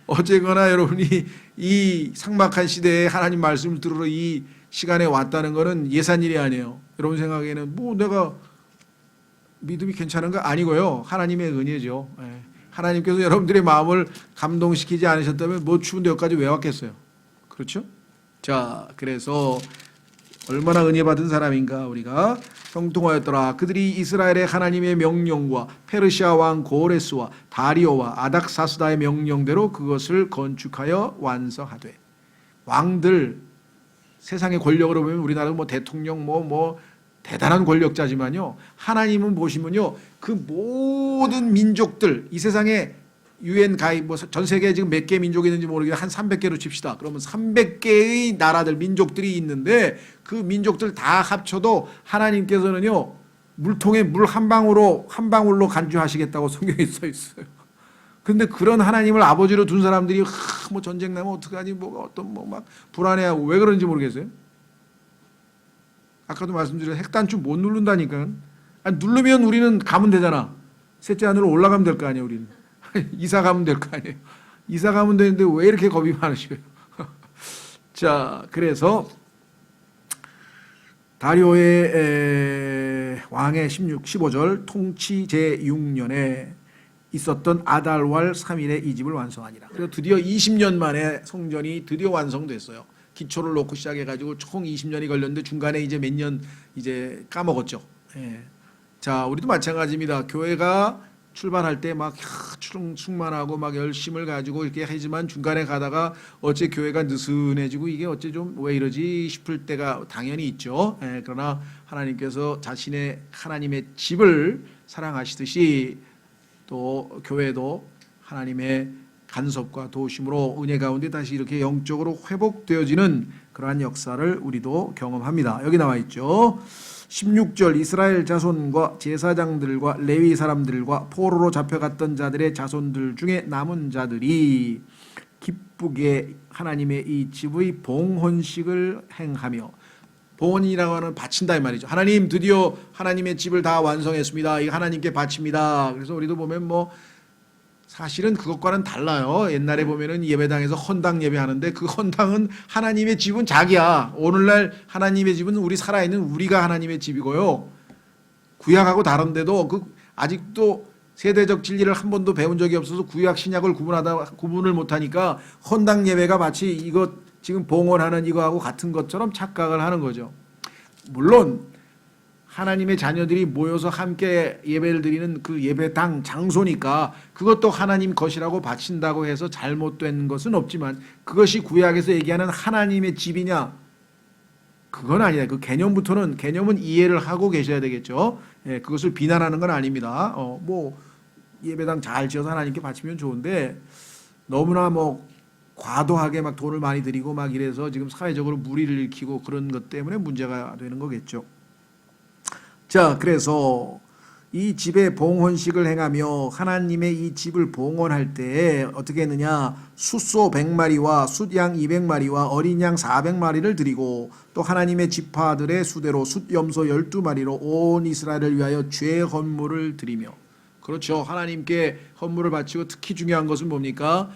어쨌거나 여러분이 이 삭막한 시대에 하나님 말씀을 들으러 이 시간에 왔다는 것은 예산일이 아니에요. 여러분 생각에는 뭐 내가 믿음이 괜찮은가? 아니고요. 하나님의 은혜죠. 하나님께서 여러분들의 마음을 감동시키지 않으셨다면 뭐 추운데 여기까지 왜 왔겠어요? 그렇죠? 자, 그래서 얼마나 은혜 받은 사람인가 우리가. 형통하였더라. 그들이 이스라엘의 하나님의 명령과 페르시아 왕 고레스와 다리오와 아닥사스다의 명령대로 그것을 건축하여 완성하되. 왕들 세상의 권력으로 보면 우리나라는 뭐 대통령 뭐 대단한 권력자지만요. 하나님은 보시면요. 그 모든 민족들 이 세상에 UN 가입 뭐 전 세계에 지금 몇 개 민족이 있는지 모르겠는데 한 300개로 칩시다. 그러면 300개의 나라들 민족들이 있는데 그 민족들 다 합쳐도 하나님께서는요. 물통에 물 한 방울로 간주하시겠다고 성경에 써 있어요. 근데 그런 하나님을 아버지로 둔 사람들이 뭐 전쟁 나면 어떡하지, 뭐가 어떤 뭐 막 불안해하고 왜 그런지 모르겠어요. 아까도 말씀드린 핵단추 못 누른다니까. 아니, 누르면 우리는 가면 되잖아. 셋째 하늘로 올라가면 될 거 아니에요, 우리는. 이사 가면 될 거 아니에요. 이사 가면 되는데 왜 이렇게 겁이 많으시고요. 자, 그래서 다리오의 왕의 15절 통치 제6년에 있었던 아달월 3일에 이 집을 완성하니라. 그리고 드디어 20년 만에 성전이 드디어 완성됐어요. 기초를 놓고 시작해가지고 총 20년이 걸렸는데 중간에 이제 몇 년 이제 까먹었죠. 예. 자, 우리도 마찬가지입니다. 교회가 출발할 때 막 충만하고 막 열심을 가지고 이렇게 하지만 중간에 가다가 어째 교회가 느슨해지고 이게 어째 좀 왜 이러지 싶을 때가 당연히 있죠. 예. 그러나 하나님께서 자신의 하나님의 집을 사랑하시듯이 또 교회도 하나님의 간섭과 도우심으로 은혜 가운데 다시 이렇게 영적으로 회복되어지는 그러한 역사를 우리도 경험합니다. 여기 나와 있죠. 16절 이스라엘 자손과 제사장들과 레위 사람들과 포로로 잡혀갔던 자들의 자손들 중에 남은 자들이 기쁘게 하나님의 이 집의 봉헌식을 행하며, 봉헌이라고 하는 바친다 이 말이죠. 하나님 드디어 하나님의 집을 다 완성했습니다. 이거 하나님께 바칩니다. 그래서 우리도 보면 뭐 사실은 그것과는 달라요. 옛날에 보면은 예배당에서 헌당 예배하는데 그 헌당은 하나님의 집은 자기야. 오늘날 하나님의 집은 우리 살아있는 우리가 하나님의 집이고요. 구약하고 다른데도 그 아직도 세대적 진리를 한 번도 배운 적이 없어서 구약 신약을 구분을 못하니까 헌당 예배가 마치 이것 지금 봉헌하는 이거하고 같은 것처럼 착각을 하는 거죠. 물론 하나님의 자녀들이 모여서 함께 예배를 드리는 그 예배당 장소니까 그것도 하나님 것이라고 바친다고 해서 잘못된 것은 없지만 그것이 구약에서 얘기하는 하나님의 집이냐? 그건 아니다. 그 개념은 이해를 하고 계셔야 되겠죠. 예, 그것을 비난하는 건 아닙니다. 뭐 예배당 잘 지어서 하나님께 바치면 좋은데 너무나 뭐 과도하게 막 돈을 많이 들이고 막 이래서 지금 사회적으로 무리를 일으키고 그런 것 때문에 문제가 되는 거겠죠. 자, 그래서 이 집에 봉헌식을 행하며 하나님의 이 집을 봉헌할 때 어떻게 했느냐? 숫소 100마리와 숫양 200마리와 어린 양 400마리를 드리고 또 하나님의 지파들의 수대로 숫염소 12마리로 온 이스라엘을 위하여 죄 헌물을 드리며. 그렇죠. 하나님께 헌물을 바치고 특히 중요한 것은 뭡니까?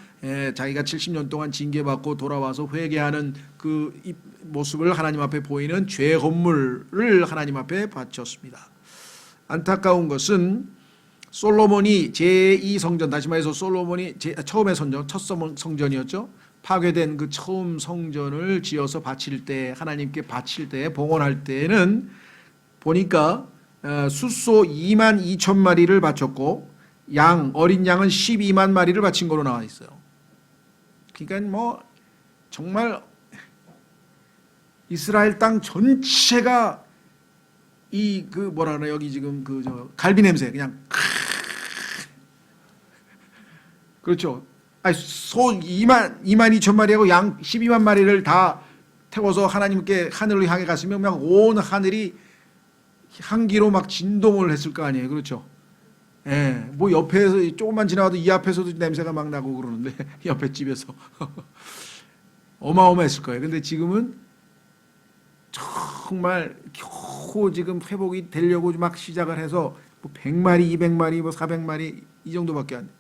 자기가 70년 동안 징계받고 돌아와서 회개하는 그 모습을 하나님 앞에 보이는 죄 헌물을 하나님 앞에 바쳤습니다. 안타까운 것은 솔로몬이 제2성전, 다시 말해서 솔로몬이 처음의 성전, 첫 성전이었죠. 파괴된 그 처음 성전을 지어서 바칠 때, 하나님께 바칠 때, 봉헌할 때는 보니까 숫소 2만 2천 마리를 바쳤고 어린 양은 12만 마리를 바친 걸로 나와 있어요. 그러니까 뭐 정말 이스라엘 땅 전체가 이 그 뭐라 그러나 여기 지금 그 저 갈비 냄새 그냥 그렇죠. 아니 소 2만 2천 마리하고 양 12만 마리를 다 태워서 하나님께 하늘을 향해 갔으면 막 온 하늘이 향기로 막 진동을 했을 거 아니에요. 그렇죠. 예, 뭐 옆에서 조금만 지나가도 이 앞에서도 냄새가 막 나고 그러는데 옆에 집에서 어마어마했을 거예요. 근데 지금은 정말 겨우 지금 회복이 되려고 막 시작을 해서 뭐 100마리, 200마리, 뭐 400마리 이 정도밖에 안 돼.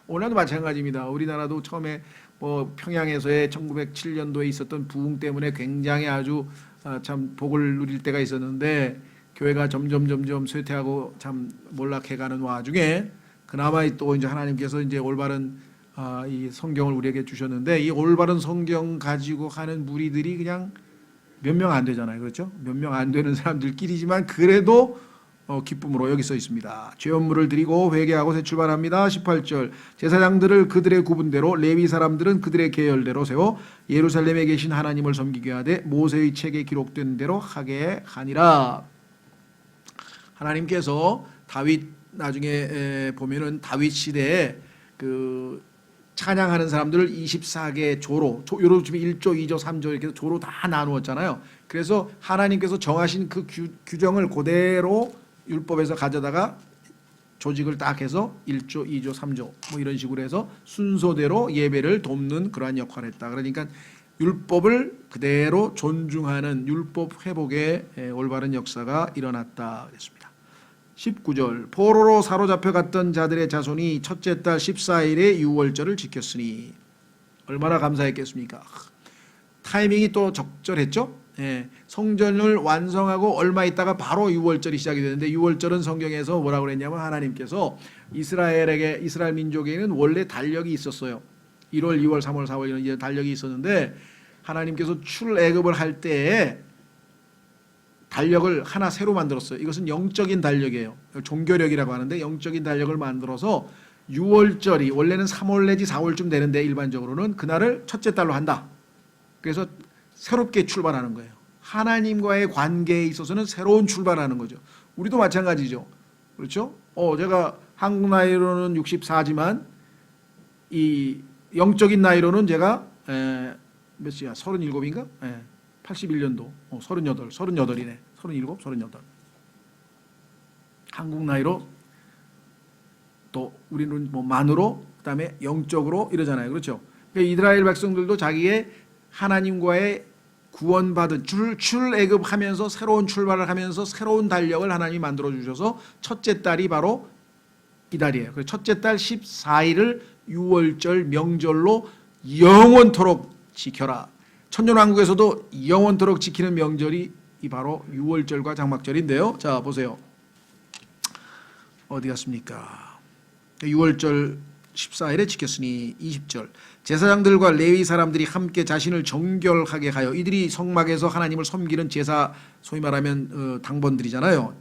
오늘도 마찬가지입니다. 우리나라도 처음에 뭐 평양에서의 1907년도에 있었던 부흥 때문에 굉장히 아주 참 복을 누릴 때가 있었는데 교회가 점점 쇠퇴하고 참 몰락해가는 와중에 그나마 또 이제 하나님께서 이제 올바른 이 성경을 우리에게 주셨는데 이 올바른 성경 가지고 하는 무리들이 그냥 몇 명 안 되잖아요. 그렇죠? 몇 명 안 되는 사람들끼리지만 그래도 기쁨으로 여기 써 있습니다. 죄업물을 드리고 회개하고 새 출발합니다. 18절 제사장들을 그들의 구분대로 레위 사람들은 그들의 계열대로 세워 예루살렘에 계신 하나님을 섬기게 하되 모세의 책에 기록된 대로 하게 하니라. 하나님께서 다윗 나중에 보면은 다윗 시대에 그 찬양하는 사람들을 24개 조로, 요로 지금 1조, 2조, 3조 이렇게 조로 다 나누었잖아요. 그래서 하나님께서 정하신 그 규정을 그대로 율법에서 가져다가 조직을 딱 해서 1조, 2조, 3조 뭐 이런 식으로 해서 순서대로 예배를 돕는 그러한 역할을 했다. 그러니까 율법을 그대로 존중하는 율법 회복의 올바른 역사가 일어났다 그랬습니다. 19절 포로로 사로잡혀 갔던 자들의 자손이 첫째 달 14일에 유월절을 지켰으니 얼마나 감사했겠습니까? 타이밍이 또 적절했죠. 성전을 완성하고 얼마 있다가 바로 유월절이 시작이 되는데 유월절은 성경에서 뭐라고 그랬냐면 하나님께서 이스라엘 민족에는 원래 달력이 있었어요. 1월, 2월, 3월, 4월 이런 이제 달력이 있었는데 하나님께서 출애굽을 할 때에 달력을 하나 새로 만들었어요. 이것은 영적인 달력이에요. 종교력이라고 하는데 영적인 달력을 만들어서 6월절이 원래는 3월 내지 4월쯤 되는데 일반적으로는 그날을 첫째 달로 한다. 그래서 새롭게 출발하는 거예요. 하나님과의 관계에 있어서는 새로운 출발하는 거죠. 우리도 마찬가지죠. 그렇죠? 제가 한국 나이로는 64지만 이 영적인 나이로는 제가 몇 시야? 37인가? 81년도 38이네. 37, 38. 한국 나이로 또 우리는 뭐 만으로 그다음에 영적으로 이러잖아요. 그렇죠? 그러니까 이스라엘 백성들도 자기의 하나님과의 구원받은 출애굽하면서 새로운 출발을 하면서 새로운 달력을 하나님이 만들어 주셔서 첫째 달이 바로 이 달이에요. 그래서 첫째 달 14일을 유월절 명절로 영원토록 지켜라. 천년왕국에서도 영원토록 지키는 명절이 이 바로 유월절과 장막절인데요. 자 보세요. 어디 갔습니까? 유월절 14일에 지켰으니 20절 제사장들과 레위 사람들이 함께 자신을 정결하게 하여 이들이 성막에서 하나님을 섬기는 제사 소위 말하면 당번들이잖아요.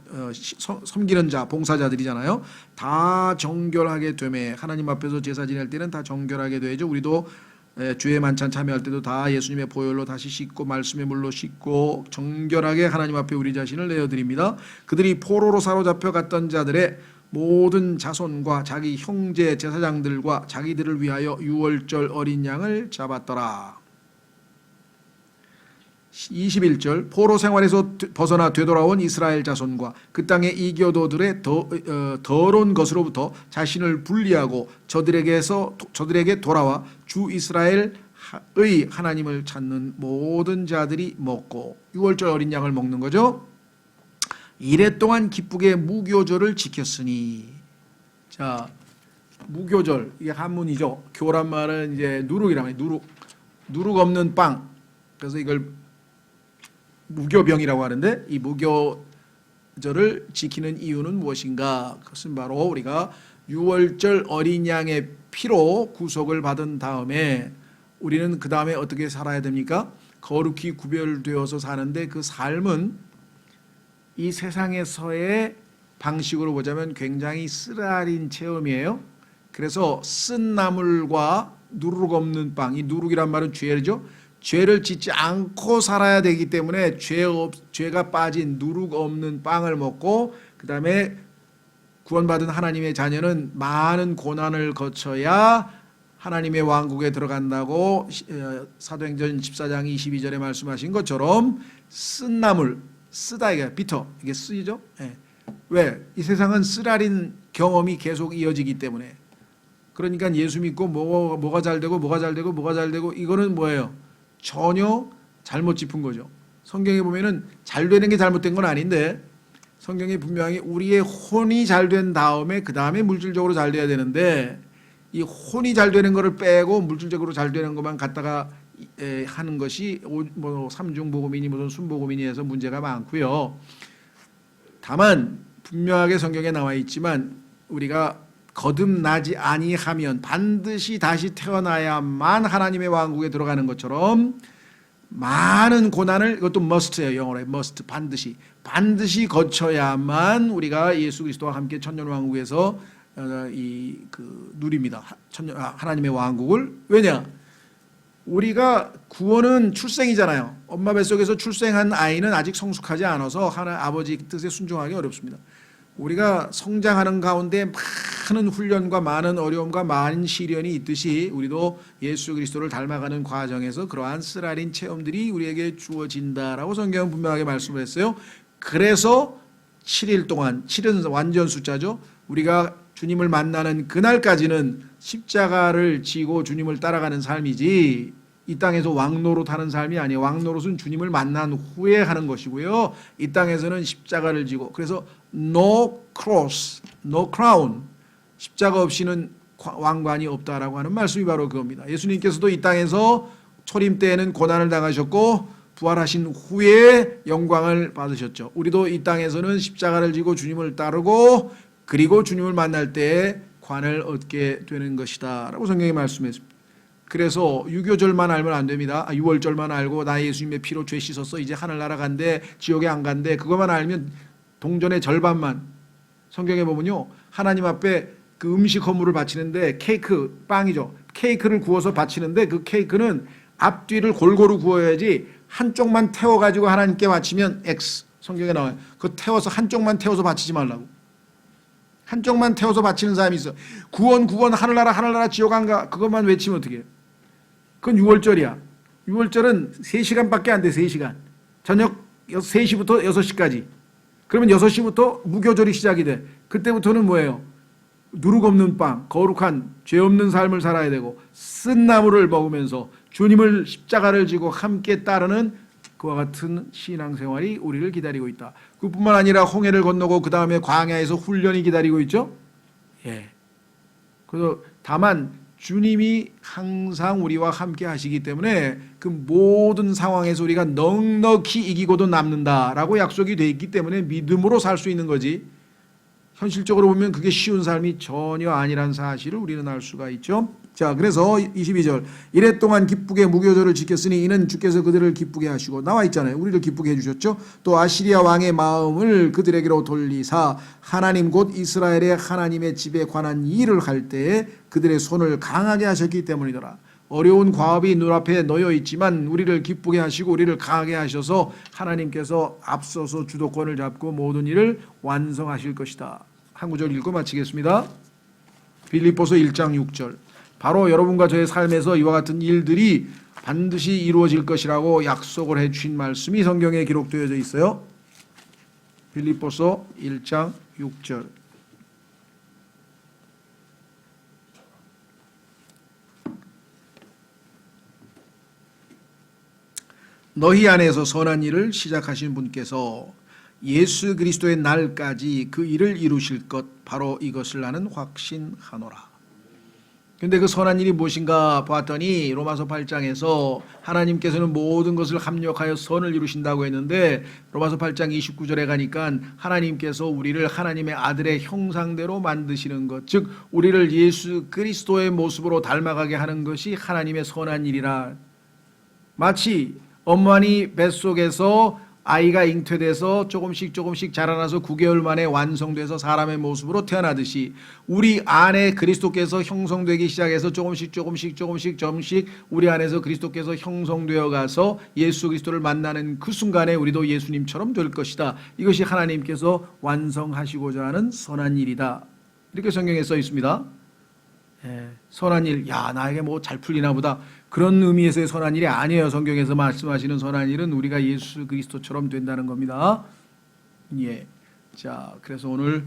섬기는 자 봉사자들이잖아요. 다 정결하게 되매 하나님 앞에서 제사 지낼 때는 다 정결하게 되죠. 우리도 주의 만찬 참여할 때도 다 예수님의 보혈로 다시 씻고 말씀의 물로 씻고 정결하게 하나님 앞에 우리 자신을 내어드립니다. 그들이 포로로 사로잡혀 갔던 자들의 모든 자손과 자기 형제 제사장들과 자기들을 위하여 유월절 어린 양을 잡았더라. 21절 포로 생활에서 벗어나 되돌아온 이스라엘 자손과 그 땅의 이교도들의 더러운 것으로부터 자신을 분리하고 저들에게 돌아와 주 이스라엘의 하나님을 찾는 모든 자들이 먹고 유월절 어린 양을 먹는 거죠. 이래 동안 기쁘게 무교절을 지켰으니. 자, 무교절 이게 한문이죠. 교란 말은 이제 누룩이라고 해요. 누룩 없는 빵. 그래서 이걸 무교병이라고 하는데 이 무교절을 지키는 이유는 무엇인가? 그것은 바로 우리가 유월절 어린 양의 피로 구속을 받은 다음에 우리는 그 다음에 어떻게 살아야 됩니까? 거룩히 구별되어서 사는데 그 삶은 이 세상에서의 방식으로 보자면 굉장히 쓰라린 체험이에요. 그래서 쓴 나물과 누룩 없는 빵, 이 누룩이란 말은 죄죠. 죄를 짓지 않고 살아야 되기 때문에 죄가 빠진 누룩 없는 빵을 먹고 그 다음에 구원받은 하나님의 자녀는 많은 고난을 거쳐야 하나님의 왕국에 들어간다고 사도행전 14장 22절에 말씀하신 것처럼 쓴 나물 쓰다 이게 비터 이게 쓰이죠. 왜? 이 세상은 쓰라린 경험이 계속 이어지기 때문에. 그러니까 예수 믿고 뭐가 잘 되고 뭐가 잘 되고 뭐가 잘 되고 이거는 뭐예요? 전혀 잘못 짚은 거죠. 성경에 보면은 잘 되는 게 잘못된 건 아닌데 성경에 분명히 우리의 혼이 잘 된 다음에 그 다음에 물질적으로 잘 돼야 되는데 이 혼이 잘 되는 거를 빼고 물질적으로 잘 되는 것만 갖다가 하는 것이 뭐 삼중복음이니 무슨 순복음이니 해서 문제가 많고요. 다만 분명하게 성경에 나와 있지만 우리가 거듭나지 아니하면 반드시 다시 태어나야만 하나님의 왕국에 들어가는 것처럼 많은 고난을 이것도 must예요. 영어로 must 반드시 거쳐야만 우리가 예수 그리스도와 함께 천년 왕국에서 누립니다. 하나님의 왕국을. 왜냐? 우리가 구원은 출생이잖아요. 엄마 뱃속에서 출생한 아이는 아직 성숙하지 않아서 아버지 뜻에 순종하기 어렵습니다. 우리가 성장하는 가운데 많은 훈련과 많은 어려움과 많은 시련이 있듯이 우리도 예수 그리스도를 닮아가는 과정에서 그러한 쓰라린 체험들이 우리에게 주어진다라고 성경은 분명하게 말씀을 했어요. 그래서 7일 동안 7은 완전 숫자죠. 우리가 주님을 만나는 그날까지는 십자가를 지고 주님을 따라가는 삶이지 이 땅에서 왕노릇하는 삶이 아니에요. 왕노릇은 주님을 만난 후에 하는 것이고요. 이 땅에서는 십자가를 지고, 그래서 no cross, no crown, 십자가 없이는 왕관이 없다라고 하는 말씀이 바로 그겁니다. 예수님께서도 이 땅에서 초림 때에는 고난을 당하셨고 부활하신 후에 영광을 받으셨죠. 우리도 이 땅에서는 십자가를 지고 주님을 따르고 그리고 주님을 만날 때에 관을 얻게 되는 것이다 라고 성경이 말씀했습니다. 그래서 유교절만 알면 안 됩니다. 6월절만 알고 나 예수님의 피로 죄 씻었어 이제 하늘나라 간대 지옥에 안 간대 그것만 알면 동전의 절반만. 성경에 보면요 하나님 앞에 그 음식 헌물을 바치는데 케이크 빵이죠. 케이크를 구워서 바치는데 그 케이크는 앞뒤를 골고루 구워야지 한쪽만 태워가지고 하나님께 바치면 X. 성경에 나와요. 그거 태워서 한쪽만 태워서 바치지 말라고. 한쪽만 태워서 바치는 사람이 있어. 구원 하늘나라 지옥 안 가. 그것만 외치면 어떻게 해요? 그건 6월절이야. 6월절은 3시간밖에 안 돼. 3시간. 저녁 3시부터 6시까지. 그러면 6시부터 무교절이 시작이 돼. 그때부터는 뭐예요? 누룩 없는 빵, 거룩한 죄 없는 삶을 살아야 되고 쓴 나물을 먹으면서 주님을 십자가를 지고 함께 따르는 그와 같은 신앙생활이 우리를 기다리고 있다. 그뿐만 아니라 홍해를 건너고 그 다음에 광야에서 훈련이 기다리고 있죠. 예. 그래서 다만 주님이 항상 우리와 함께 하시기 때문에 그 모든 상황에서 우리가 넉넉히 이기고도 남는다라고 약속이 되어 있기 때문에 믿음으로 살 수 있는 거지. 현실적으로 보면 그게 쉬운 삶이 전혀 아니란 사실을 우리는 알 수가 있죠. 자, 그래서 22절 이래 동안 기쁘게 무교절을 지켰으니 이는 주께서 그들을 기쁘게 하시고 나와 있잖아요. 우리를 기쁘게 해주셨죠. 또 아시리아 왕의 마음을 그들에게로 돌리사 하나님 곧 이스라엘의 하나님의 집에 관한 일을 할 때에 그들의 손을 강하게 하셨기 때문이더라. 어려운 과업이 눈앞에 놓여 있지만 우리를 기쁘게 하시고 우리를 강하게 하셔서 하나님께서 앞서서 주도권을 잡고 모든 일을 완성하실 것이다. 한 구절 읽고 마치겠습니다. 빌립보서 1장 6절 바로 여러분과 저의 삶에서 이와 같은 일들이 반드시 이루어질 것이라고 약속을 해주신 말씀이 성경에 기록되어져 있어요. 빌립보서 1장 6절 너희 안에서 선한 일을 시작하신 분께서 예수 그리스도의 날까지 그 일을 이루실 것 바로 이것을 나는 확신하노라. 근데 그 선한 일이 무엇인가 봤더니 로마서 8장에서 하나님께서는 모든 것을 합력하여 선을 이루신다고 했는데 로마서 8장 29절에 가니까 하나님께서 우리를 하나님의 아들의 형상대로 만드시는 것, 즉 우리를 예수 그리스도의 모습으로 닮아가게 하는 것이 하나님의 선한 일이라. 마치 엄마니 뱃속에서 아이가 잉태돼서 조금씩 자라나서 9개월 만에 완성돼서 사람의 모습으로 태어나듯이 우리 안에 그리스도께서 형성되기 시작해서 조금씩 우리 안에서 그리스도께서 형성되어 가서 예수 그리스도를 만나는 그 순간에 우리도 예수님처럼 될 것이다. 이것이 하나님께서 완성하시고자 하는 선한 일이다. 이렇게 성경에 써 있습니다. 선한 일, 야 나에게 뭐 잘 풀리나 보다. 그런 의미에서의 선한 일이 아니에요. 성경에서 말씀하시는 선한 일은 우리가 예수 그리스도처럼 된다는 겁니다. 예. 자, 그래서 오늘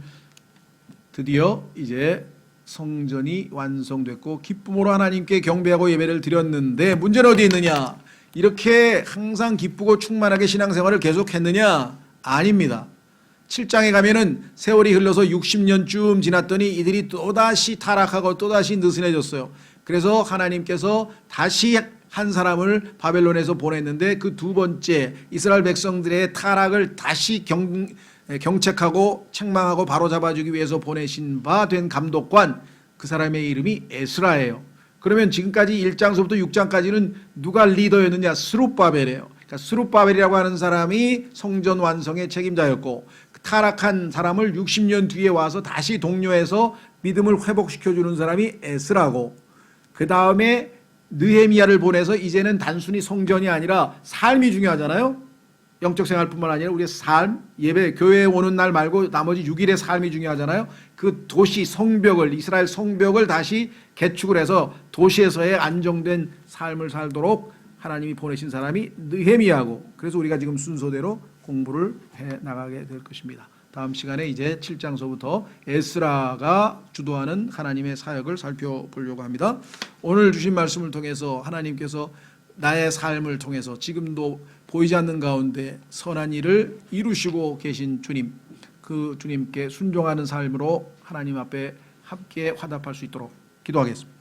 드디어 이제 성전이 완성됐고 기쁨으로 하나님께 경배하고 예배를 드렸는데 문제는 어디에 있느냐? 이렇게 항상 기쁘고 충만하게 신앙생활을 계속했느냐? 아닙니다. 7장에 가면은 세월이 흘러서 60년쯤 지났더니 이들이 또다시 타락하고 또다시 느슨해졌어요. 그래서 하나님께서 다시 한 사람을 바벨론에서 보냈는데 그 두 번째 이스라엘 백성들의 타락을 다시 경책하고 책망하고 바로잡아주기 위해서 보내신 바 된 감독관, 그 사람의 이름이 에스라예요. 그러면 지금까지 1장서부터 6장까지는 누가 리더였느냐? 스룹바벨이에요. 그러니까 스룹바벨이라고 하는 사람이 성전 완성의 책임자였고 타락한 사람을 60년 뒤에 와서 다시 독려해서 믿음을 회복시켜주는 사람이 에스라고, 그 다음에 느헤미야를 보내서 이제는 단순히 성전이 아니라 삶이 중요하잖아요. 영적 생활뿐만 아니라 우리의 삶, 예배, 교회에 오는 날 말고 나머지 6일의 삶이 중요하잖아요. 그 도시 성벽을, 이스라엘 성벽을 다시 개축을 해서 도시에서의 안정된 삶을 살도록 하나님이 보내신 사람이 느헤미야고, 그래서 우리가 지금 순서대로 공부를 해 나가게 될 것입니다. 다음 시간에 이제 7장서부터 에스라가 주도하는 하나님의 사역을 살펴보려고 합니다. 오늘 주신 말씀을 통해서 하나님께서 나의 삶을 통해서 지금도 보이지 않는 가운데 선한 일을 이루시고 계신 주님, 그 주님께 순종하는 삶으로 하나님 앞에 함께 화답할 수 있도록 기도하겠습니다.